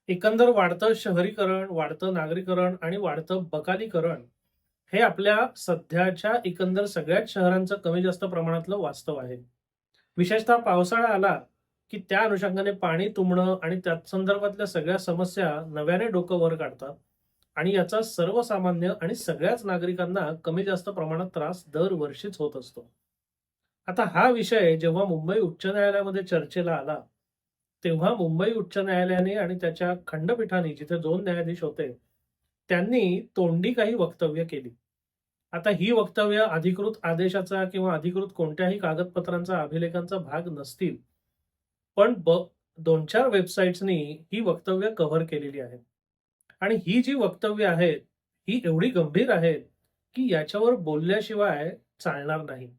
एकंदर वाढतं शहरीकरण, वाढतं नागरीकरण आणि वाढतं बकालीकरण हे आपल्या सध्याच्या एकंदर सगळ्याच शहरांचं कमी जास्त प्रमाणातलं वास्तव आहे. विशेषतः पावसाळा आला, की त्या अनुषंगाने पाणी तुंबणं आणि त्या संदर्भातल्या सगळ्या समस्या नव्याने डोकं वर काढतात आणि याचा सर्वसामान्य आणि सगळ्याच नागरिकांना कमी जास्त प्रमाणात त्रास दरवर्षीच होत असतो. आता हा विषय जेव्हा मुंबई उच्च न्यायालयामध्ये चर्चेला आला, तेव्हा मुंबई उच्च न्यायालयाने आणि त्याच्या खंडपीठाने जिथे 2 न्यायाधीश होते, त्यांनी तोंडी काही वक्तव्य केली. आता ही वक्तव्य अधिकृत आदेशाचा किंवा अधिकृत कोणत्याही कागदपत्रांचा अभिलेखांचा भाग नसतील. पण 2-4 वेबसाईट्सनी ही वक्तव्य कव्हर केलेली आहेत. आणि ही जी वक्तव्य आहेत, ही एवढी गंभीर आहेत, की याच्यावर बोलल्याशिवाय चालणार नाही.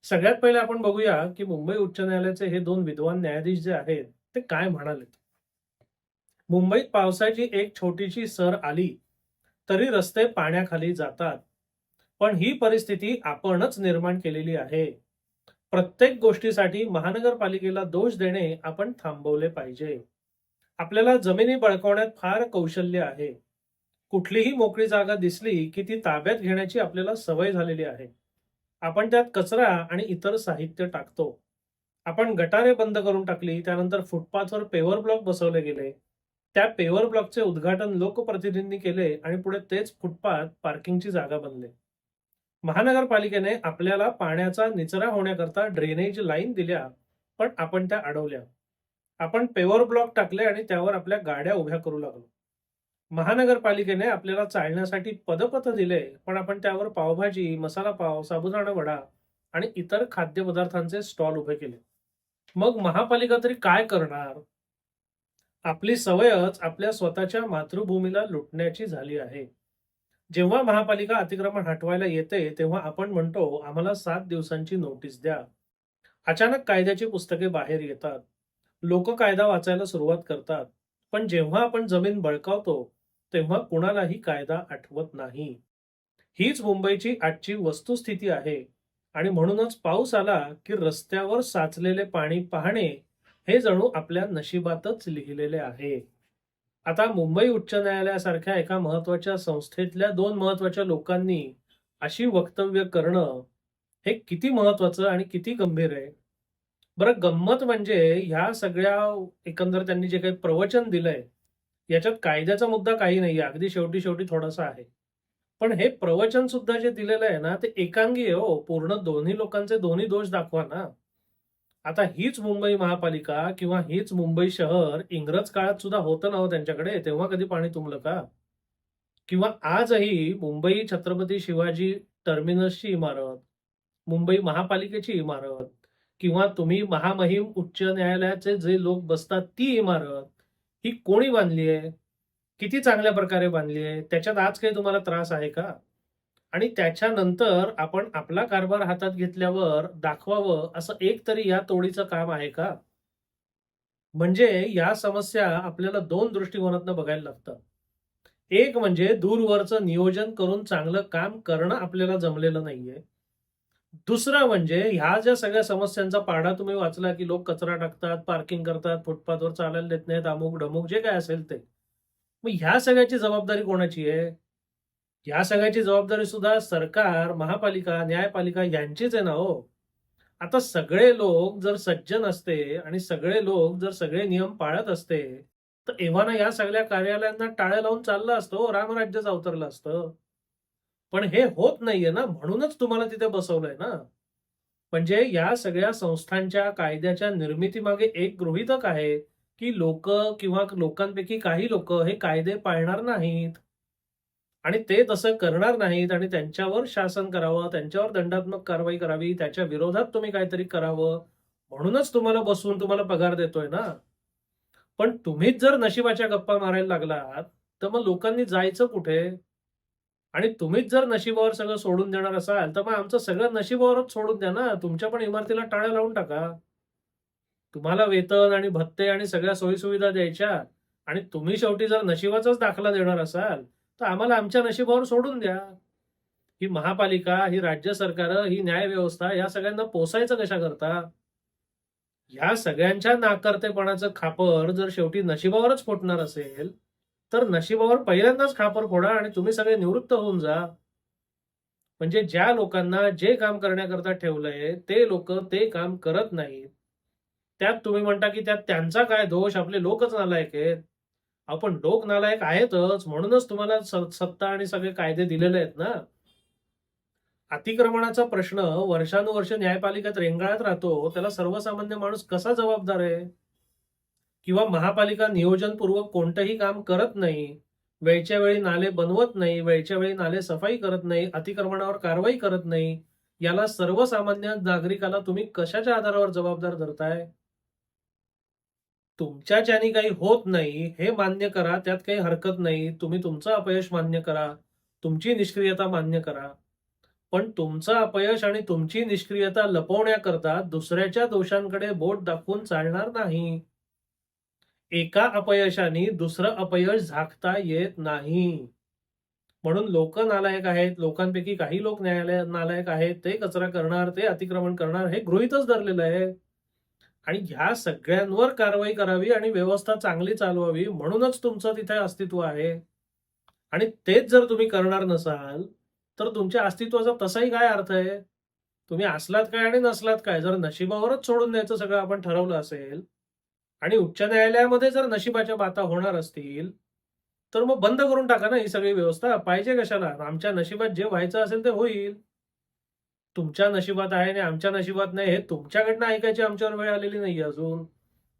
सगळ्यात पहिले आपण बघूया, की मुंबई उच्च न्यायालयाचे हे 2 विद्वान न्यायाधीश जे आहेत, ते काय म्हणालेत. मुंबईत पावसाची एक छोटीशी सर आली, तरी रस्ते पाण्याखाली जातात. पण ही परिस्थिती आपणच निर्माण केलेली आहे. प्रत्येक गोष्टीसाठी महानगरपालिकेला दोष देणे आपण थांबवले पाहिजे. आपल्याला जमिनी बळकावण्यात फार कौशल्य आहे. कुठलीही मोकळी जागा दिसली, की ती ताब्यात घेण्याची आपल्याला सवय झालेली आहे. आपण त्यात कचरा आणि इतर साहित्य टाकतो. आपण गटारे बंद करून टाकली, त्यानंतर फुटपाथवर पेवर ब्लॉक बसवले गेले. त्या पेवर ब्लॉकचे उद्घाटन लोकप्रतिनिधींनी केले आणि पुढे तेच फुटपाथ पार्किंगची जागा बनले. महानगरपालिकेने आपल्याला पाण्याचा निचरा होण्याकरता ड्रेनेज लाईन दिल्या, पण आपण त्या अडवल्या. आपण पेवर ब्लॉक टाकले आणि त्यावर आपल्या गाड्या उभ्या करू लागलो. महानगरपालिकेने आपल्याला चालण्यासाठी पदपथ दिले, पण आपण त्यावर पावभाजी, मसाला पाव, साबुदाणा वडा आणि इतर खाद्यपदार्थांचे स्टॉल उभे केले. मग महापालिका तरी काय करणार? आपली सवयच आपल्या स्वतःच्या मातृभूमीला लुटण्याची झाली आहे. जेव्हा महापालिका अतिक्रमण हटवायला येते, तेव्हा आपण म्हणतो, आम्हाला 7 दिवसांची नोटीस द्या. अचानक कायद्याची पुस्तके बाहेर येतात. लोकं कायदा वाचायला सुरुवात करतात. पण जेव्हा आपण जमीन बळकावतो, तेव्हा कुणालाही कायदा आठवत नाही. हीच मुंबईची आजची वस्तुस्थिती आहे आणि म्हणूनच पाऊस आला, की रस्त्यावर साचलेले पाणी पाहणे हे जणू आपल्या नशिबातच लिहिलेले आहे. आता मुंबई उच्च न्यायालयासारख्या एका महत्त्वाच्या संस्थेतल्या 2 महत्त्वाच्या लोकांनी अशी वक्तव्य करणं, हे किती महत्त्वाचं आणि किती गंभीर आहे. बरं गंमत म्हणजे ह्या सगळ्या एकंदर त्यांनी जे काही प्रवचन दिलंय, याच्यात कायद्याचा मुद्दा काही नाहीये. अगदी शेवटी-शेवटी थोडासा आहे. पण हे प्रवचन सुद्धा जे दिलेलं आहे ना, ते एकांगी आहे हो. पूर्ण दोन्ही लोकांचे दोन्ही दोष दाखवा ना. आता हीच मुंबई महापालिका किंवा हीच मुंबई शहर इंग्रज काळात सुद्धा होतं ना हो त्यांच्याकडे, तेव्हा कधी पाणी तुंबलं का? किंवा आजही मुंबई छत्रपती शिवाजी टर्मिनसची इमारत, मुंबई महापालिकेची इमारत किंवा तुम्ही महामहिम उच्च न्यायालयाचे जे लोक बसतात ती इमारत, ही कोणी बांधली आहे? किती चांगल्या प्रकारे बांधली आहे? त्याच्यात आज काही तुम्हाला त्रास आहे का? आणि त्याच्यानंतर आपण आपला कारभार हातात घेतल्यावर दाखवावं असं एक तरी या तोडीचं काम आहे का? म्हणजे या समस्या आपल्याला 2 दृष्टिकोनातनं बघायला लागतात. एक म्हणजे दूरवरचं नियोजन करून चांगलं काम करणं आपल्याला जमलेलं नाहीये. दुसरं म्हणजे ह्या ज्या सगळ्या समस्यांचा पाढा तुम्ही वाचला, की लोक कचरा टाकतात, पार्किंग करतात, फुटपाथवर चालायला देत नाहीत, अमुक-ढमुक जे काही असेल ते. मग ह्या सगळ्याची जबाबदारी कोणाची आहे? ह्या सगळ्याची जबाबदारी सुद्धा सरकार, महापालिका, न्यायपालिका यांचीच आहे ना हो. आता सगळे लोक जर सज्जन असते आणि सगळे लोक जर सगळे नियम पाळत असते, तर एव्हाना या सगळ्या कार्यालयांना टाळ्या लावून चाललं असतं हो, रामराज्यच अवतरलं असतं. पण हे होत नाहीये ना, म्हणूनच तुम्हाला तिथे बसवलंय ना. म्हणजे या सगळ्या संस्थांच्या कायद्याच्या निर्मितीमागे एक गृहीतक आहे, की लोकं किंवा लोकांपैकी काही लोकं हे कायदे पाळणार नाहीत. आणि ते तसं करणार नाहीत आणि त्यांच्यावर शासन करावं, त्यांच्यावर दंडात्मक कारवाई करावी, त्याच्या विरोधात तुम्ही काहीतरी करावं, म्हणूनच तुम्हाला बसवून तुम्हाला पगार देतोय ना. पण तुम्हीच जर नशिबाच्या गप्पा मारायला लागलात, तर मग लोकांनी जायचं कुठे? आणि तुम्हीच जर नशिबावर सगळं सोडून देणार असाल, तर मग आमचं सगळं नशिबावरच सोडून द्या ना. तुमच्या पण इमारतीला टाळ्या लावून टाका. तुम्हाला वेतन आणि भत्ते आणि सगळ्या सोयी-सुविधा द्यायच्या आणि तुम्ही शेवटी जर नशिबाचाच दाखला देणार असाल, तर आम्हाला आमच्या नशिबावर सोडून द्या. ही महापालिका, ही राज्य सरकारं, ही न्यायव्यवस्था या सगळ्यांना पोसायचं कशाकरता? ह्या सगळ्यांच्या नाकर्तेपणाचं खापर जर शेवटी नशिबावरच फुटणार असेल, तर नशिबावर पहिल्यांदाच खापर फोडा आणि तुम्ही सगळे निवृत्त होऊन जा. म्हणजे ज्या लोकांना जे काम करण्याकरता ठेवलंय, ते लोकं ते काम करत नाहीत. त्यात तुम्ही म्हणता, की त्यात त्यांचा काय दोष? आपले लोकच नालायक आहेत. आपण लोक नालायक आहेतच, म्हणूनच तुम्हाला सत्ता आणि सगळे कायदे दिलेले आहेत ना. अतिक्रमणाचा प्रश्न वर्षानुवर्ष न्यायपालिकेत रेंगाळत राहतो, त्याला सर्वसामान्य माणूस कसा जबाबदार आहे? किंवा महापालिका नियोजनपूर्वक कोणतंही काम करत नाही. वेळच्या वेळी नाले बनवत नाही, वेळच्या वेळी नाले सफाई करत नाही, अतिक्रमणावर कारवाई करत नाही. याला सर्वसामान्य नागरिकाला तुम्ही कशाच्या आधारावर जबाबदार धरताय? तुमच्याच्यानी काही होत नाही हे मान्य करा, त्यात काही हरकत नाही. तुम्ही तुमचं अपयश मान्य करा, तुमची निष्क्रियता मान्य करा. पण तुमचं अपयश आणि तुमची निष्क्रियता लपवण्याकरता दुसऱ्याच्या दोषांकडे बोट दाखवून चालणार नाही. एका अपयशाने दुसरं अपयश झाकता येत नाही. म्हणून लोक नालायक आहेत, लोकांपैकी काही लोक नालायक आहेत, ते कचरा करणार, ते अतिक्रमण करणार हे गृहीतच धरलेलं आहे. आणि ह्या सगळ्यांवर कारवाई करावी आणि व्यवस्था चांगली चालवावी म्हणूनच तुमचं तिथे अस्तित्व आहे. आणि तेच जर तुम्ही करणार नसाल, तर तुमच्या अस्तित्वाचा तसाही काय अर्थ आहे? तुम्ही असलात काय आणि नसलात काय? जर नशिबावरच सोडून द्यायचं सगळं आपण ठरवलं असेल आणि उच्च न्यायालयामध्ये जर नशिबाच्या बाता होणार असतील, तर मग बंद करून टाका ना ही सगळी व्यवस्था. पाहिजे कशाला? आमच्या नशिबात जे व्हायचं असेल ते होईल. तुमच्या नशिबात आहे आणि आमच्या नशिबात नाही हे तुमच्याकडनं ऐकायची आमच्यावर वेळ आलेली नाहीये अजून.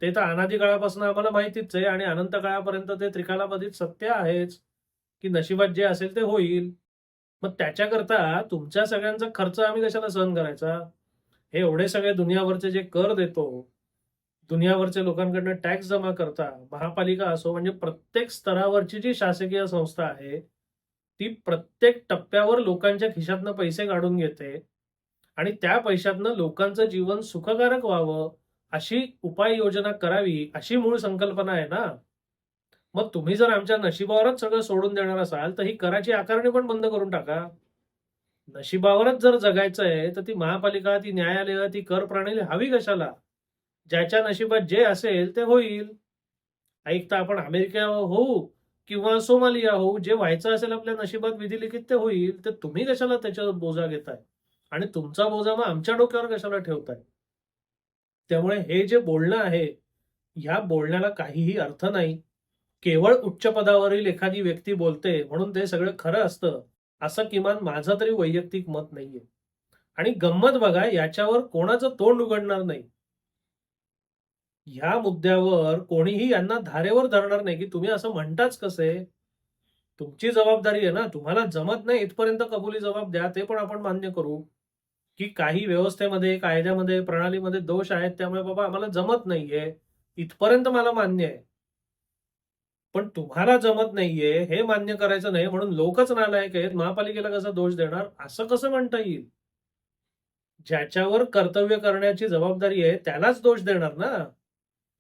ते तर अनादी काळापासून आम्हाला माहितीच आहे आणि अनंत काळापर्यंत ते त्रिकालाबाधित सत्य आहेच, की नशिबात जे असेल ते होईल. मग त्याच्याकरता तुमच्या सगळ्यांचा खर्च आम्ही कशाला सहन करायचा? हे एवढे सगळे दुनियाभरचे जे कर देतो, दुनियाभरच्या लोकांकडनं टॅक्स जमा करता, महापालिका असो म्हणजे प्रत्येक स्तरावरची जी शासकीय संस्था आहे, ती प्रत्येक टप्प्यावर लोकांच्या खिशातनं पैसे काढून घेते आणि त्या पैशातनं लोकांचं जीवन सुखकारक व्हावं, अशी उपाययोजना करावी, अशी मूळ संकल्पना आहे ना. मग तुम्ही जर आमच्या नशिबावरच सगळं सोडून देणार असाल, तर ही कराची आकारणी पण बंद करून टाका. नशिबावरच जर जगायचंय, तर ती महापालिका, ती न्यायालयं, ती कर प्रणाली हवी कशाला? ज्याच्या नशिबात जे असेल ते होईल. ऐकता आपण अमेरिका होऊ किंवा सोमालिया होऊ, जे व्हायचं असेल आपल्या नशिबात विधिलिखित ते होईल. तर तुम्ही कशाला त्याच्यावर बोजा घेताय? आणि तुमचा बोजा मग आमच्या डोक्यावर कशाला ठेवताय? त्यामुळे हे जे बोलणं आहे, ह्या बोलण्याला काहीही अर्थ नाही. केवळ उच्च पदावरील एखादी व्यक्ती बोलते म्हणून ते सगळं खरं असतं, असं किमान माझं तरी वैयक्तिक मत नाहीये. आणि गंमत बघा, याच्यावर कोणाचं तोंड उघडणार नाही. ह्या मुद्द्यावर कोणीही यांना धारेवर धरणार नाही, की तुम्ही असं म्हणताच कसे? तुमची जबाबदारी आहे ना, तुम्हाला जमत नाही इथपर्यंत कबुली जबाब द्या, ते पण आपण मान्य करू, की काही व्यवस्थेमध्ये, कायद्यामध्ये, प्रणालीमध्ये दोष आहेत, त्यामुळे बाबा आम्हाला जमत नाहीये. इथपर्यंत मला मान्य आहे. पण तुम्हाला जमत नाहीये हे मान्य करायचं नाही म्हणून लोकच नालायक आहेत, महापालिकेला कसा दोष देणार? असं कसं म्हणता येईल? ज्याच्यावर कर्तव्य करण्याची जबाबदारी आहे त्यालाच दोष देणार ना.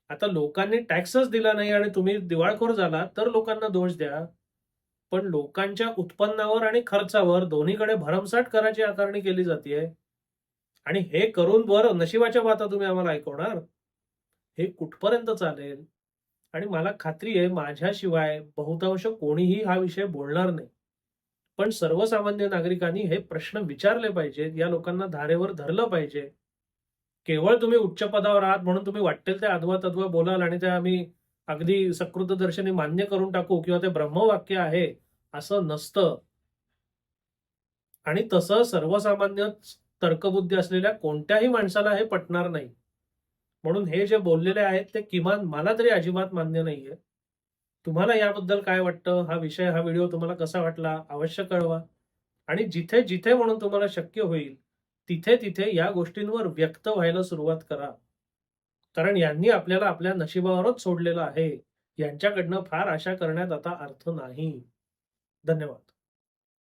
आता लोकांनी टॅक्सच दिला नाही आणि तुम्ही दिवाळखोर झाला तर लोकांना दोष द्या. पण लोकांच्या उत्पन्नावर आणि खर्चावर दोन्हीकडे भरमसाठ कराची आकारणी केली जातीये आणि हे करून बरं नशिबाच्या बाता तुम्ही आम्हाला ऐकवणार? हे कुठपर्यंत चालेल? आणि मला खात्री आहे माझ्याशिवाय बहुतांश कोणीही हा विषय बोलणार नाही. पण सर्वसामान्य नागरिकांनी हे प्रश्न विचारले पाहिजेत. या लोकांना धारेवर धरलं पाहिजे. केवळ तुम्ही उच्च पदावर आहात म्हणून तुम्ही वाट्टेल ते अथवा-तथवा बोलाल आणि ते आम्ही अगदी सकृतदर्शनी मान्य करून टाकू किंवा ते ब्रह्मवाक्य आहे, असं नसतं. आणि तसं सर्वसामान्य तर्कबुद्धी असलेल्या कोणत्याही माणसाला हे पटणार नाही. म्हणून हे जे बोललेले आहेत ते किमान मला तरी अजिबात मान्य नाहीये. तुम्हाला याबद्दल काय वाटतं? हा विषय, हा व्हिडिओ तुम्हाला कसा वाटला? अवश्य कळवा. आणि जिथे-जिथे म्हणून तुम्हाला शक्य होईल, तिथे-तिथे या गोष्टींवर व्यक्त व्हायला सुरुवात करा. कारण यांनी आपल्याला आपल्या नशिबावरच सोडलेलं आहे. यांच्याकडनं फार आशा करण्यात आता अर्थ नाही. धन्यवाद.